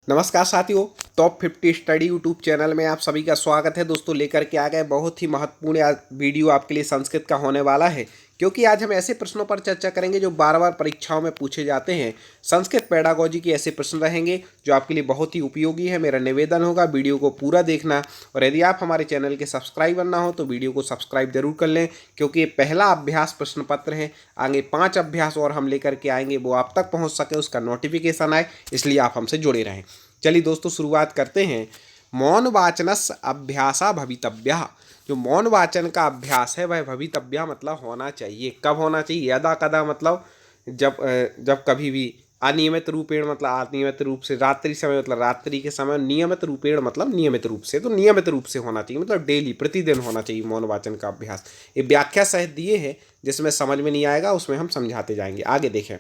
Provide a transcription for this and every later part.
नमस्कार साथियों, top 50 study YouTube channel में आप सभी का स्वागत है। दोस्तों लेकर के आ गए बहुत ही महत्वपूर्ण वीडियो आपके लिए संस्कृत का होने वाला है, क्योंकि आज हम ऐसे प्रश्नों पर चर्चा करेंगे जो बार बार परीक्षाओं में पूछे जाते हैं। संस्कृत पेडागोजी के ऐसे प्रश्न रहेंगे जो आपके लिए बहुत ही उपयोगी है। मेरा निवेदन होगा वीडियो को पूरा देखना, और यदि आप हमारे चैनल के सब्सक्राइबर ना हो तो वीडियो को सब्सक्राइब जरूर कर लें, क्योंकि ये पहला अभ्यास प्रश्न पत्र है। आगे 5 अभ्यास और हम लेकर के आएंगे, वो आप तक पहुँच सके, उसका नोटिफिकेशन आए, इसलिए आप हमसे जुड़े रहें। चलिए दोस्तों शुरुआत करते हैं। मौन वाचनस्य अभ्यासा भवितव्यः। जो मौन वाचन का अभ्यास है वह भवितव्य मतलब होना चाहिए। कब होना चाहिए? यदा कदा मतलब जब कभी भी। अनियमित रूपेण मतलब अनियमित रूप से। रात्रि समय मतलब रात्रि के समय। नियमित रूपेण मतलब नियमित रूप से। तो नियमित रूप से होना चाहिए मतलब डेली, प्रतिदिन होना चाहिए मौन वाचन का अभ्यास। ये व्याख्या सहित दिए हैं, जिसमें समझ में नहीं आएगा उसमें हम समझाते जाएंगे। आगे देखें।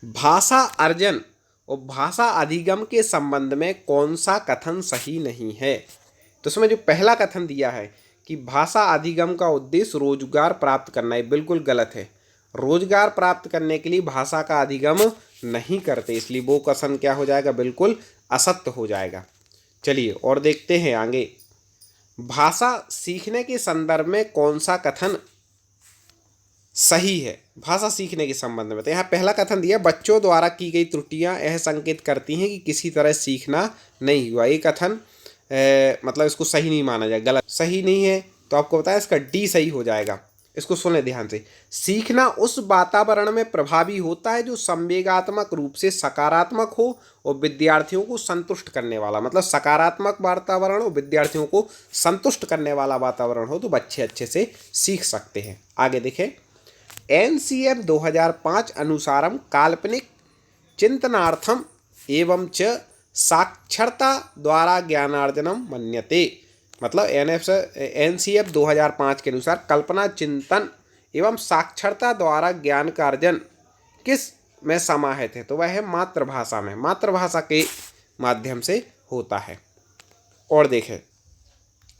भाषा अर्जन और भाषा अधिगम के संबंध में कौन सा कथन सही नहीं है? तो उसमें जो पहला कथन दिया है कि भाषा अधिगम का उद्देश्य रोजगार प्राप्त करना, है बिल्कुल गलत है। रोजगार प्राप्त करने के लिए भाषा का अधिगम नहीं करते, इसलिए वो कथन क्या हो जाएगा? बिल्कुल असत्य हो जाएगा। चलिए और देखते हैं आगे। भाषा सीखने के संदर्भ में कौन सा कथन सही है? भाषा सीखने के संबंध में तो यहाँ पहला कथन दिया, बच्चों द्वारा की गई त्रुटियां यह संकेत करती हैं कि किसी तरह सीखना नहीं हुआ। ये कथन मतलब इसको सही नहीं माना जाए, गलत, सही नहीं है। तो आपको बताया इसका डी सही हो जाएगा। इसको सुने ध्यान से। सीखना उस वातावरण में प्रभावी होता है जो संवेगात्मक रूप से सकारात्मक हो और विद्यार्थियों को संतुष्ट करने वाला। मतलब सकारात्मक वातावरण और विद्यार्थियों को संतुष्ट करने वाला वातावरण हो तो बच्चे अच्छे से सीख सकते हैं। आगे देखें। NCF 2005 अनुसारम काल्पनिक चिंतनार्थम एवं च साक्षरता द्वारा ज्ञानार्जनम मन्यते। मतलब NCF 2005 के अनुसार कल्पना चिंतन एवं साक्षरता द्वारा ज्ञान का अर्जन किस में समाहित है? तो वह है मातृभाषा में। मातृभाषा के माध्यम से होता है। और देखें,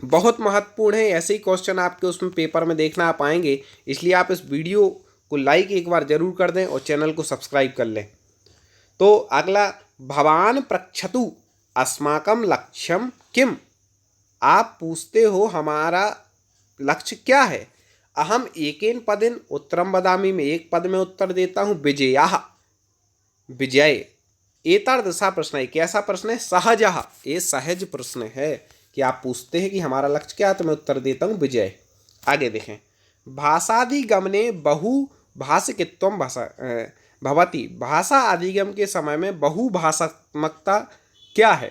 बहुत महत्वपूर्ण है। ऐसे ही क्वेश्चन आपके उसमें पेपर में देखना आप आएंगे, इसलिए आप इस वीडियो को लाइक एक बार जरूर कर दें और चैनल को सब्सक्राइब कर लें। तो अगला, भवान पृच्छतु अस्माकं लक्ष्यम किम। आप पूछते हो हमारा लक्ष्य क्या है? अहम एकेन पदेन उत्तरम वदामि, में एक पद में उत्तर देता हूँ। विजयाः, विजय। एतादृशा प्रश्न है। कैसा प्रश्न है? सहजः, ये सहज प्रश्न है कि आप पूछते हैं कि हमारा लक्ष्य क्या है, तो मैं उत्तर देता हूँ विजय। आगे देखें। भाषाधिगमने बहुभाषिकत्वं भवति। भाषा अधिगम के समय में बहुभाषात्मकता क्या है?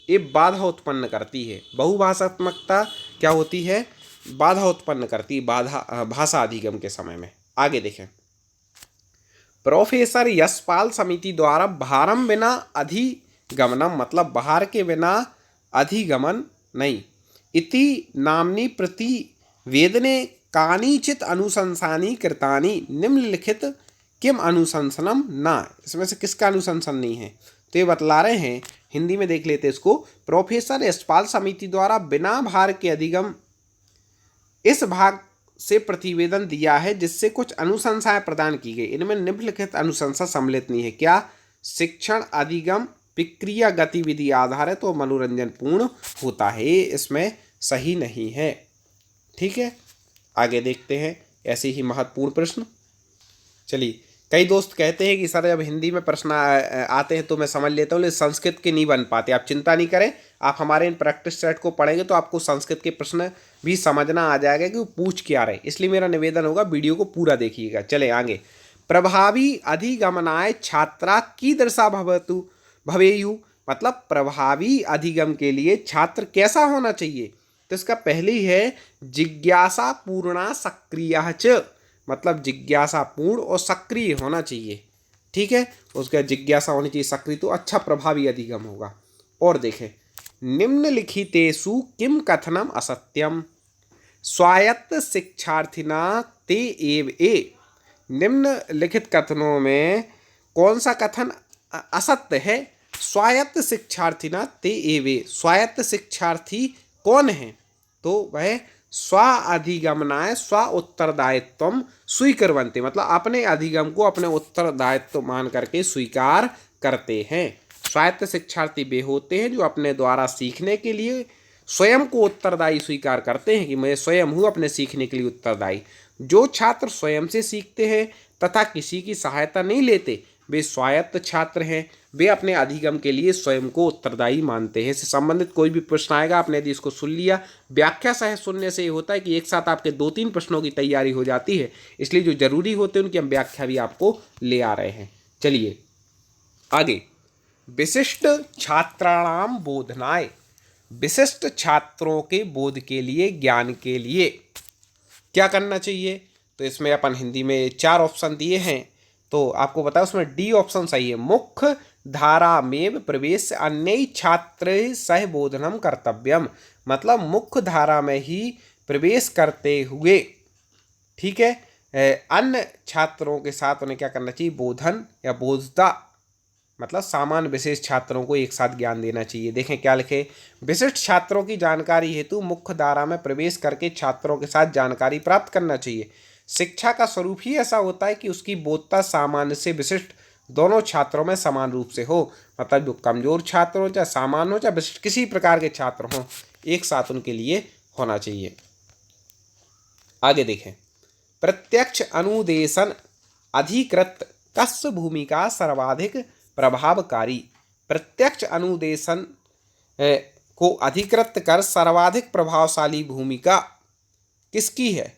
ये बाधा उत्पन्न करती है। बहुभाषात्मकता क्या होती है? बाधा उत्पन्न करती है, बाधा भाषा अधिगम के समय में। आगे देखें। प्रोफेसर यशपाल समिति द्वारा भारम बिना अधिगमनम, मतलब बाहर के बिना अधिगमन नहीं। इति नाम्नी प्रतिवेदने कानिचित अनुशंसानि कृतानि निम्नलिखित किम अनुशंसनम न। इसमें से किसका अनुशंसन नहीं है? तो ये बतला रहे हैं। हिंदी में देख लेते इसको। प्रोफेसर यशपाल समिति द्वारा बिना भार के अधिगम इस भाग से प्रतिवेदन दिया है जिससे कुछ अनुशंसाएं प्रदान की गई। इनमें निम्नलिखित अनुशंसा सम्मिलित नहीं है। क्या? शिक्षण अधिगम प्रक्रिया गतिविधि आधारित और मनोरंजन पूर्ण होता है। ये इसमें सही नहीं है। ठीक है, आगे देखते हैं ऐसे ही महत्वपूर्ण प्रश्न। चलिए, कई दोस्त कहते हैं कि सर जब हिंदी में प्रश्न आते हैं तो मैं समझ लेता हूँ, लेकिन संस्कृत के नहीं बन पाते। आप चिंता नहीं करें, आप हमारे इन प्रैक्टिस सेट को पढ़ेंगे तो आपको संस्कृत के प्रश्न भी समझना आ जाएगा कि वो पूछ क्या रहे। इसलिए मेरा निवेदन होगा वीडियो को पूरा देखिएगा। चले आगे। प्रभावी अधिगमनाय छात्रा कीदृशा भवतु भवेयु। मतलब प्रभावी अधिगम के लिए छात्र कैसा होना चाहिए? तो इसका पहली है जिज्ञासा पूर्णा सक्रिय च। मतलब जिज्ञासा पूर्ण और सक्रिय होना चाहिए। ठीक है, उसका जिज्ञासा होनी चाहिए, सक्रिय, तो अच्छा प्रभावी अधिगम होगा। और देखें। निम्नलिखितेषु किम कथनम असत्यम। स्वायत्त शिक्षार्थिना ते एव ए। निम्नलिखित कथनों में कौन सा कथन असत्य है? स्वायत्त शिक्षार्थिना ते एव ए। स्वायत्त शिक्षार्थी कौन है? तो वह स्व अधिगमनाय स्व उत्तरदायित्व स्वीकुर्वन्ति। मतलब अपने अधिगम को अपने उत्तरदायित्व मान करके स्वीकार करते हैं। स्वायत्त शिक्षार्थी वे होते हैं जो अपने द्वारा सीखने के लिए स्वयं को उत्तरदायी स्वीकार करते हैं कि मैं स्वयं हूँ अपने सीखने के लिए उत्तरदायी। जो छात्र स्वयं से सीखते हैं तथा किसी की सहायता नहीं लेते वे स्वायत्त छात्र हैं। वे अपने अधिगम के लिए स्वयं को उत्तरदायी मानते हैं। इससे संबंधित कोई भी प्रश्न आएगा, आपने यदि इसको सुन लिया, व्याख्या सह सुनने से ये होता है कि एक साथ आपके 2-3 प्रश्नों की तैयारी हो जाती है, इसलिए जो जरूरी होते हैं उनकी हम व्याख्या भी आपको ले आ रहे हैं। चलिए आगे, विशिष्ट छात्राणाम बोधनाय, विशिष्ट छात्रों के बोध के लिए, ज्ञान के लिए क्या करना चाहिए। तो इसमें अपन हिंदी में 4 ऑप्शन दिए हैं, तो आपको बताओ उसमें डी ऑप्शन सही है। मुख्य धारा में प्रवेश अन्य छात्र सह बोधनम कर्तव्यम, मतलब मुख्य धारा में ही प्रवेश करते हुए, ठीक है, अन्य छात्रों के साथ उन्हें क्या करना चाहिए, बोधन या बोधता, मतलब सामान्य विशेष छात्रों को एक साथ ज्ञान देना चाहिए। देखें क्या लिखे, विशिष्ट छात्रों की जानकारी हेतु मुख्य धारा में प्रवेश करके छात्रों के साथ जानकारी प्राप्त करना चाहिए। शिक्षा का स्वरूप ही ऐसा होता है कि उसकी बोधता सामान्य से विशिष्ट दोनों छात्रों में समान रूप से हो, मतलब जो कमजोर छात्र हो, चाहे सामान्य हो, चाहे विशिष्ट किसी प्रकार के छात्र हों, एक साथ उनके लिए होना चाहिए। आगे देखें, प्रत्यक्ष अनुदेशन अधिकृत कस्य भूमिका सर्वाधिक प्रभावकारी। प्रत्यक्ष अनुदेशन को अधिकृत कर सर्वाधिक प्रभावशाली भूमिका किसकी है।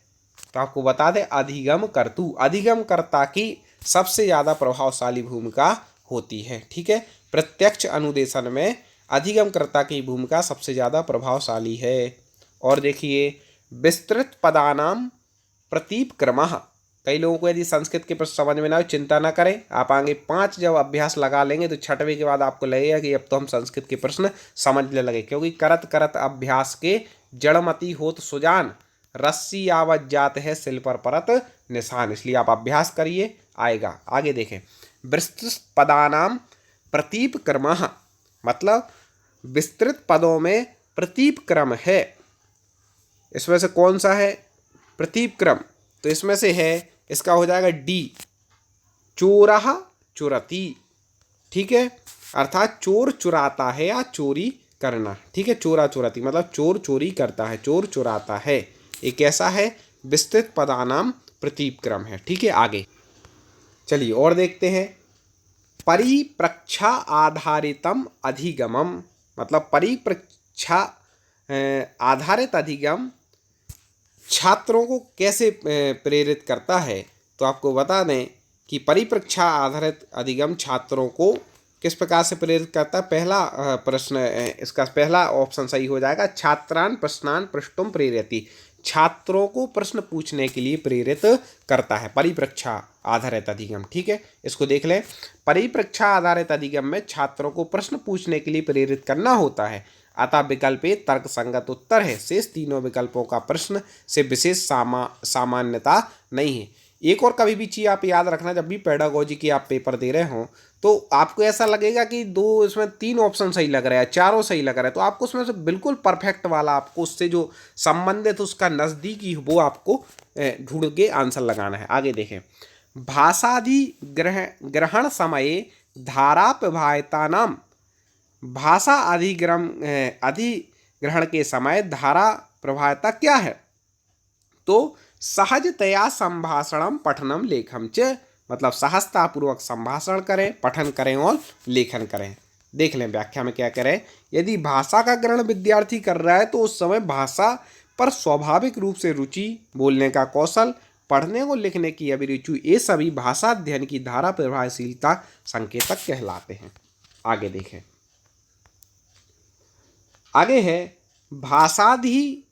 तो आपको बता दें, अधिगम कर्तु, अधिगम कर्ता की सबसे ज़्यादा प्रभावशाली भूमिका होती है। ठीक है, प्रत्यक्ष अनुदेशन में अधिगम कर्ता की भूमिका सबसे ज़्यादा प्रभावशाली है। और देखिए, विस्तृत पदानाम प्रतीप क्रमः, कई लोगों को यदि संस्कृत के प्रश्न समझ में ना हो चिंता ना करें, आप आगे 5 जब अभ्यास लगा लेंगे तो 6वें के बाद आपको लगेगा कि अब तो हम संस्कृत के प्रश्न समझने लगे, क्योंकि करत करत अभ्यास के जड़मती होत सुजान, रस्सी आवत जात है सिल पर परत निशान। इसलिए आप अभ्यास करिए, आएगा। आगे देखें, विस्तृत पदानाम प्रतीप क्रमः, मतलब विस्तृत पदों में प्रतीप क्रम है। इसमें से कौन सा है प्रतीप क्रम, तो इसमें से है, इसका हो जाएगा डी, चोरह चुरती। ठीक है, अर्थात चोर चुराता है या चोरी करना। ठीक है, चोरा चुराती मतलब चोर चोरी करता है, चोर चुराता है। एक ऐसा है विस्तृत पदानाम प्रतीप क्रम है। ठीक है, आगे चलिए और देखते हैं, परिप्रक्षा आधारितम अधिगमम, मतलब परिप्रक्षा आधारित अधिगम छात्रों को कैसे प्रेरित करता है। तो आपको बता दें कि परिप्रक्षा आधारित अधिगम छात्रों को किस प्रकार से प्रेरित करता है। पहला प्रश्न, इसका पहला ऑप्शन सही हो जाएगा, छात्रान प्रश्नान पृष्टुम प्रेरयति, छात्रों को प्रश्न पूछने के लिए प्रेरित करता है परिप्रक्षा आधारित अधिगम। ठीक है, इसको देख लें, परिप्रक्षा आधारित अधिगम में छात्रों को प्रश्न पूछने के लिए प्रेरित करना होता है, अतः विकल्प ए तर्क संगत उत्तर है। शेष तीनों विकल्पों का प्रश्न से विशेष सामान्यता नहीं है। एक और कभी भी चीज़ आप याद रखना, जब भी पेडागोजी की आप पेपर दे रहे हों तो आपको ऐसा लगेगा कि इसमें 3 ऑप्शन सही लग रहा है, 4 सही लग रहा है, तो आपको उसमें से बिल्कुल परफेक्ट वाला, आपको उससे जो संबंधित उसका नज़दीकी वो आपको ढूंढ के आंसर लगाना है। आगे देखें, भाषादि ग्रहण समये धारा प्रभायता नाम, भाषा अधिग्रहण के समय धारा प्रभावता क्या है। तो सहजतया संभाषणम पठनम लेखम च, मतलब सहजतापूर्वक संभाषण करें, पठन करें और लेखन करें। देख लें व्याख्या में क्या करें, यदि भाषा का ग्रहण विद्यार्थी कर रहा है तो उस समय भाषा पर स्वाभाविक रूप से रुचि, बोलने का कौशल, पढ़ने और लिखने की अभिरुचि, ये सभी भाषा अध्ययन की धारा प्रभावशीलता संकेतक कहलाते हैं। आगे देखें, आगे है भाषाधि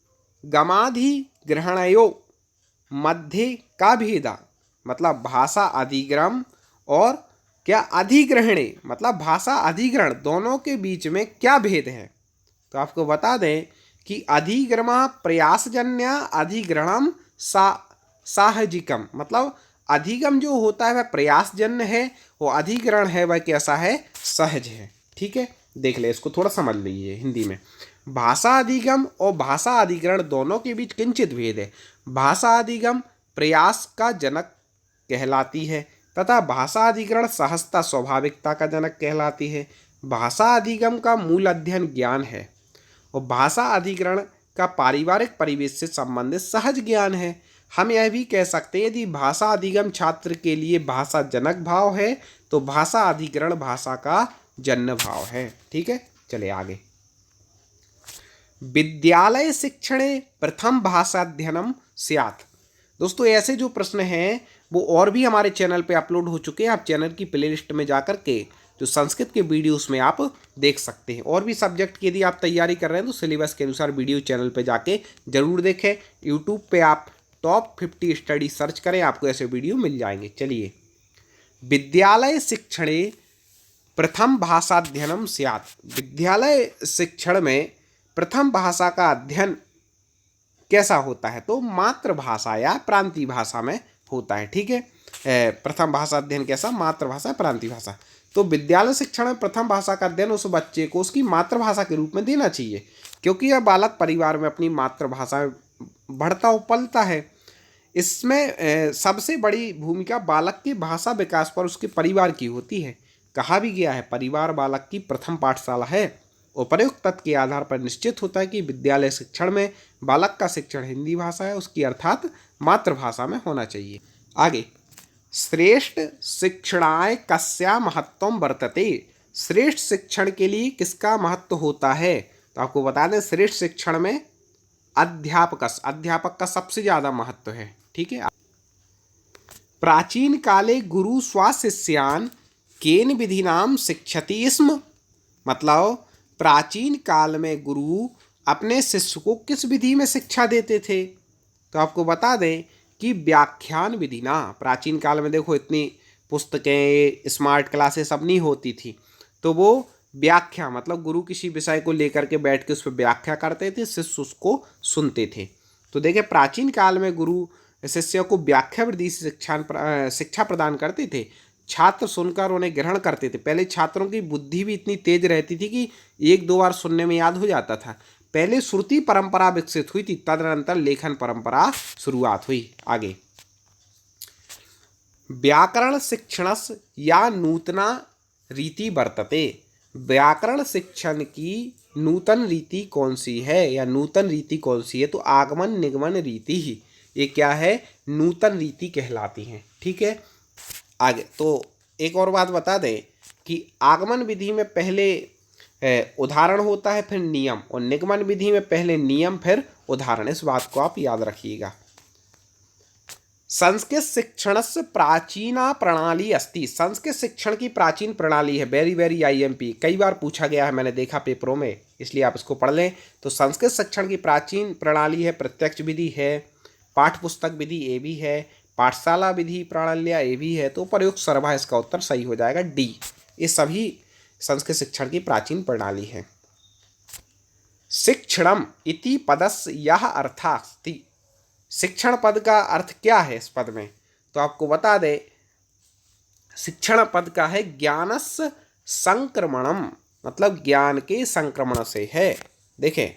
गमाधि ग्रहणयो मध्य का भेदा, मतलब भाषा अधिग्रहण और क्या अधिग्रहणे, मतलब भाषा अधिग्रहण दोनों के बीच में क्या भेद है। तो आपको बता दें कि अधिग्रहण प्रयासजन्य, अधिग्रहणम साहजिकम, मतलब अधिगम जो होता है वह प्रयासजन्य है, वो अधिग्रहण है वह कैसा है, सहज है। ठीक है, देख ले, इसको थोड़ा समझ लीजिए हिंदी में। भाषा अधिगम और भाषा अधिग्रहण दोनों के बीच किंचित भेद है। भाषा अधिगम प्रयास का जनक कहलाती है तथा भाषा अधिग्रहण सहजता स्वाभाविकता का जनक कहलाती है। भाषा अधिगम का मूल अध्ययन ज्ञान है और भाषा अधिग्रहण का पारिवारिक परिवेश से संबंधित सहज ज्ञान है। हम यह भी कह सकते हैं यदि भाषा अधिगम छात्र के लिए भाषा जनक भाव है तो भाषा अधिग्रहण भाषा का जन्य भाव है। ठीक है, चले आगे। विद्यालय शिक्षणे प्रथम भाषाध्ययनम स्यात्। दोस्तों ऐसे जो प्रश्न हैं वो और भी हमारे चैनल पे अपलोड हो चुके हैं। आप चैनल की प्लेलिस्ट में जाकर के जो संस्कृत के वीडियोस में आप देख सकते हैं। और भी सब्जेक्ट की यदि आप तैयारी कर रहे हैं तो सिलेबस के अनुसार वीडियो चैनल पे जाके जरूर देखें। यूट्यूब पे आप टॉप 50 स्टडी सर्च करें, आपको ऐसे वीडियो मिल जाएंगे। चलिए, विद्यालय शिक्षणे प्रथम भाषाध्ययनम स्यात्। विद्यालय शिक्षण में प्रथम भाषा का अध्ययन कैसा होता है तो मातृभाषा या प्रांतीय भाषा में होता है। ठीक है, प्रथम भाषा अध्ययन कैसा, मातृभाषा प्रांतीय भाषा। तो विद्यालय शिक्षण में प्रथम भाषा का अध्ययन उस बच्चे को उसकी मातृभाषा के रूप में देना चाहिए, क्योंकि यह बालक परिवार में अपनी मातृभाषा में बढ़ता और पलता है। इसमें सबसे बड़ी भूमिका बालक के भाषा विकास पर उसके परिवार की होती है। कहा भी गया है परिवार बालक की प्रथम पाठशाला है। उपर्युक्त तथ्य के आधार पर निश्चित होता है कि विद्यालय शिक्षण में बालक का शिक्षण हिंदी भाषा है उसकी अर्थात मातृभाषा में होना चाहिए। आगे, श्रेष्ठ शिक्षणाय कस्या महत्वम वर्तते। श्रेष्ठ शिक्षण के लिए किसका महत्व होता है तो आपको बता दें श्रेष्ठ शिक्षण में अध्यापक का सबसे ज़्यादा महत्व है। ठीक है, प्राचीन काले गुरु स्वाशिष्यान् केन विधिनाम शिक्षति स्म। मतलब प्राचीन काल में गुरु अपने शिष्य को किस विधि में शिक्षा देते थे तो आपको बता दें कि व्याख्यान विधि ना। प्राचीन काल में देखो इतनी पुस्तकें, स्मार्ट क्लासेस सब नहीं होती थी, तो वो व्याख्या मतलब गुरु किसी विषय को लेकर के बैठ के उस पर व्याख्या करते थे, शिष्य उसको सुनते थे। तो देखिए प्राचीन काल में गुरु शिष्य को व्याख्या विधि से शिक्षा प्रदान करते थे। छात्र सुनकर उन्हें ग्रहण करते थे। पहले छात्रों की बुद्धि भी इतनी तेज रहती थी कि एक दो बार सुनने में याद हो जाता था। पहले श्रुति परंपरा विकसित हुई थी, तदनंतर लेखन परंपरा शुरुआत हुई। आगे, व्याकरण शिक्षणस या नूतना रीति वर्तते। व्याकरण शिक्षण की नूतन रीति कौन सी है या नूतन रीति कौन सी है तो आगमन निगमन रीति ही ये क्या है, नूतन रीति कहलाती है। ठीक है, आगे तो एक और बात बता दें कि आगमन विधि में पहले उदाहरण होता है फिर नियम, और निगमन विधि में पहले नियम फिर उदाहरण। इस बात को आप याद रखिएगा। संस्कृत शिक्षणस्य प्राचीना प्रणाली अस्ति। संस्कृत शिक्षण की प्राचीन प्रणाली है। वेरी IMP कई बार पूछा गया है, मैंने देखा पेपरों में, इसलिए आप इसको पढ़ लें। तो संस्कृत शिक्षण की प्राचीन प्रणाली है, प्रत्यक्ष विधि है, पाठ्य पुस्तक विधि ये भी है, पाठशाला विधि प्रणालियाँ ये भी है। तो प्रयुक्त सर्वा इसका उत्तर सही हो जाएगा D। ये सभी संस्कृत शिक्षण की प्राचीन प्रणाली है। शिक्षणम इति पदस्य यह अर्थास्ति। शिक्षण पद का अर्थ क्या है इस पद में तो आपको बता दें शिक्षण पद का है ज्ञानस्य संक्रमणम, मतलब ज्ञान के संक्रमण से है। देखें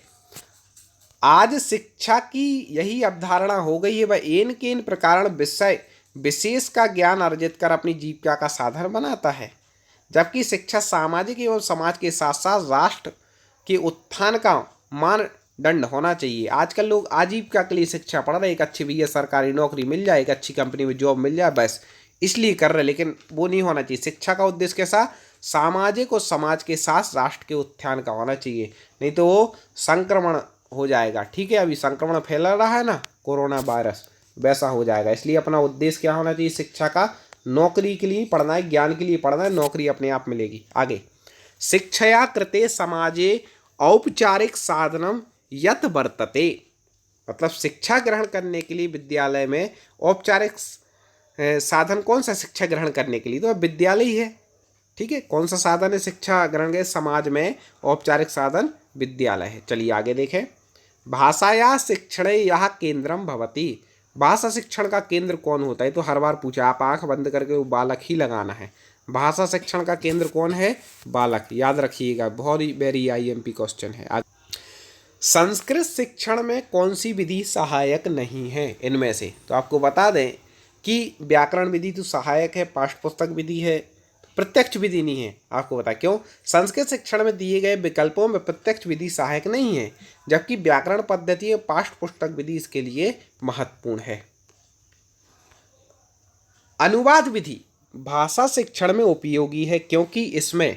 आज शिक्षा की यही अवधारणा हो गई है, वह एन केन प्रकार विषय विशेष का ज्ञान अर्जित कर अपनी जीविका का साधन बनाता है, जबकि शिक्षा सामाजिक एवं समाज के साथ साथ राष्ट्र के उत्थान का मानदंड होना चाहिए। आजकल लोग आजीविका के लिए शिक्षा पढ़ रहे, एक अच्छी भैया सरकारी नौकरी मिल जाए, एक अच्छी कंपनी में जॉब मिल जाए, बस इसलिए कर रहे, लेकिन वो नहीं होना चाहिए। शिक्षा का उद्देश्य कैसा, सामाजिक और समाज के साथ राष्ट्र के उत्थान का होना चाहिए, नहीं तो वो संक्रमण हो जाएगा। ठीक है, अभी संक्रमण फैल रहा है ना, कोरोना वायरस, वैसा हो जाएगा। इसलिए अपना उद्देश्य क्या होना चाहिए, शिक्षा का नौकरी के लिए पढ़ना है, ज्ञान के लिए पढ़ना है, नौकरी अपने आप मिलेगी। आगे, शिक्षया कृते समाजे औपचारिक साधनम यत वर्तते। मतलब शिक्षा ग्रहण करने के लिए विद्यालय में औपचारिक साधन कौन सा शिक्षा ग्रहण करने के लिए तो विद्यालय ही है। ठीक है, कौन सा साधन है शिक्षा ग्रहण के, समाज में औपचारिक साधन विद्यालय है। चलिए आगे देखें, भाषाया शिक्षण यह केंद्रम भवति। भाषा शिक्षण का केंद्र कौन होता है तो हर बार पूछा, आप आंख बंद करके वो बालक ही लगाना है। भाषा शिक्षण का केंद्र कौन है, बालक, याद रखिएगा, बहुत ही वेरी IMP क्वेश्चन है। संस्कृत शिक्षण में कौन सी विधि सहायक नहीं है इनमें से तो आपको बता दें कि व्याकरण विधि तो सहायक है, पाठ्य पुस्तक विधि है, प्रत्यक्ष विधि नहीं है। आपको बता क्यों? संस्कृत शिक्षण में दिए गए विकल्पों में प्रत्यक्ष विधि सहायक नहीं है, जबकि व्याकरण पद्धति और पाठ्य पुस्तक विधि इसके लिए महत्वपूर्ण है। अनुवाद विधि भाषा शिक्षण में उपयोगी है, क्योंकि इसमें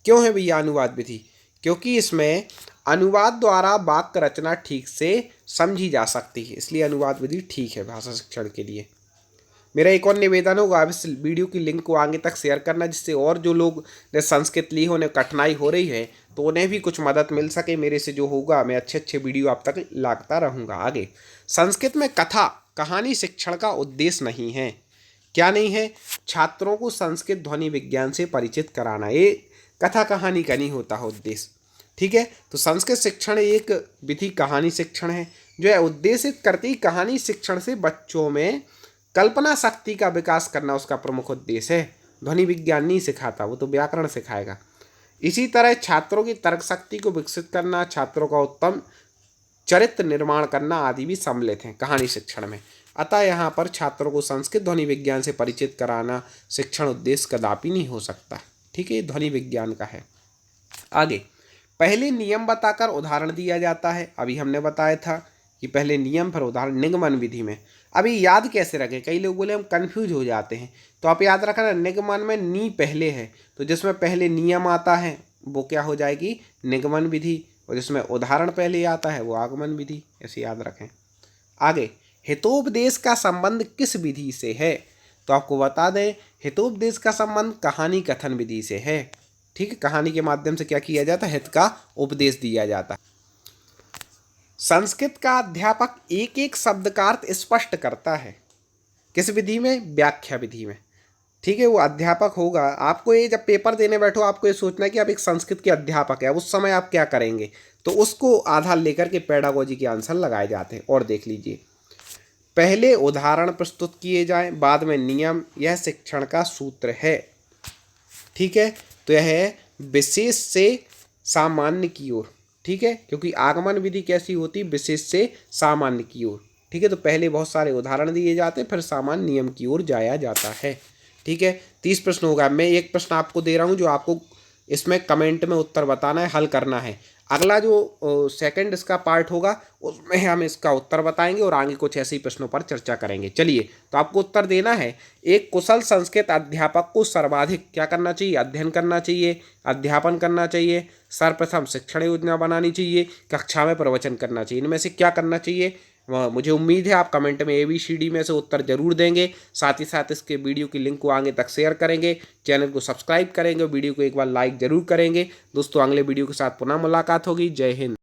क्यों है भैया अनुवाद विधि? क्योंकि इसमें अनुवाद द्वारा वाक्य रचना ठीक से समझी जा सकती है, इसलिए अनुवाद विधि ठीक है भाषा शिक्षण के लिए। मेरा एक और निवेदन होगा, आप इस वीडियो की लिंक को आगे तक शेयर करना, जिससे और जो लोग ने संस्कृत ली हो, उन्हें कठिनाई हो रही है, तो उन्हें भी कुछ मदद मिल सके। मेरे से जो होगा मैं अच्छे वीडियो आप तक लाता रहूँगा। आगे, संस्कृत में कथा कहानी शिक्षण का उद्देश्य नहीं है। क्या नहीं है? छात्रों को संस्कृत ध्वनि विज्ञान से परिचित कराना, ये कथा कहानी का नहीं होता है उद्देश्य। ठीक है, तो संस्कृत शिक्षण एक विधि कहानी शिक्षण है, जो है उद्देशित करती कहानी शिक्षण से बच्चों में कल्पना शक्ति का विकास करना उसका प्रमुख उद्देश्य है। ध्वनि विज्ञान नहीं सिखाता, वो तो व्याकरण सिखाएगा। इसी तरह छात्रों की तर्क शक्ति को विकसित करना, छात्रों का उत्तम चरित्र निर्माण करना आदि भी सम्मिलित हैं कहानी शिक्षण में। अतः यहाँ पर छात्रों को संस्कृत ध्वनि विज्ञान से परिचित कराना शिक्षण उद्देश्य कदापि नहीं हो सकता। ठीक है, ध्वनि विज्ञान का है। आगे, पहले नियम बताकर उदाहरण दिया जाता है। अभी हमने बताया था कि पहले नियम फिर उदाहरण निगमन विधि में। अभी याद कैसे रखें? कई लोग बोले हम कंफ्यूज हो जाते हैं, तो आप याद रखना निगमन में नी पहले है, तो जिसमें पहले नियम आता है वो क्या हो जाएगी? निगमन विधि, और जिसमें उदाहरण पहले आता है वो आगमन विधि। ऐसे याद रखें। आगे, हितोपदेश का संबंध किस विधि से है? तो आपको बता दें, हितोपदेश का संबंध कहानी कथन विधि से है। ठीक है, कहानी के माध्यम से क्या किया जाता है? हित का उपदेश दिया जाता है। संस्कृत का अध्यापक एक एक शब्द का अर्थ स्पष्ट करता है। किस विधि में? व्याख्या विधि में। ठीक है, वो अध्यापक होगा। आपको ये जब पेपर देने बैठो, आपको ये सोचना है कि आप एक संस्कृत के अध्यापक है, उस समय आप क्या करेंगे, तो उसको आधार लेकर के पेडागोजी के आंसर लगाए जाते हैं। और देख लीजिए, पहले उदाहरण प्रस्तुत किए जाएं, बाद में नियम, यह शिक्षण का सूत्र है। ठीक है, तो यह है विशेष से सामान्य की ओर। ठीक है, क्योंकि आगमन विधि कैसी होती? विशेष से सामान्य की ओर। ठीक है, तो पहले बहुत सारे उदाहरण दिए जाते हैं, फिर सामान्य नियम की ओर जाया जाता है। ठीक है, 30 प्रश्न होगा। मैं एक प्रश्न आपको दे रहा हूँ, जो आपको इसमें कमेंट में उत्तर बताना है, हल करना है। अगला जो सेकंड इसका पार्ट होगा, उसमें हम इसका उत्तर बताएंगे और आगे कुछ ऐसे ही प्रश्नों पर चर्चा करेंगे। चलिए, तो आपको उत्तर देना है। एक कुशल संस्कृत अध्यापक को सर्वाधिक क्या करना चाहिए? अध्ययन करना चाहिए, अध्यापन करना चाहिए, सर्वप्रथम शिक्षण योजना बनानी चाहिए, कक्षा में प्रवचन करना चाहिए। इनमें से क्या करना चाहिए? मुझे उम्मीद है आप कमेंट में ABCD में से उत्तर जरूर देंगे। साथ ही साथ इसके वीडियो की लिंक को आगे तक शेयर करेंगे, चैनल को सब्सक्राइब करेंगे, वीडियो को एक बार लाइक जरूर करेंगे। दोस्तों, अगले वीडियो के साथ पुनः मुलाकात होगी। जय हिंद।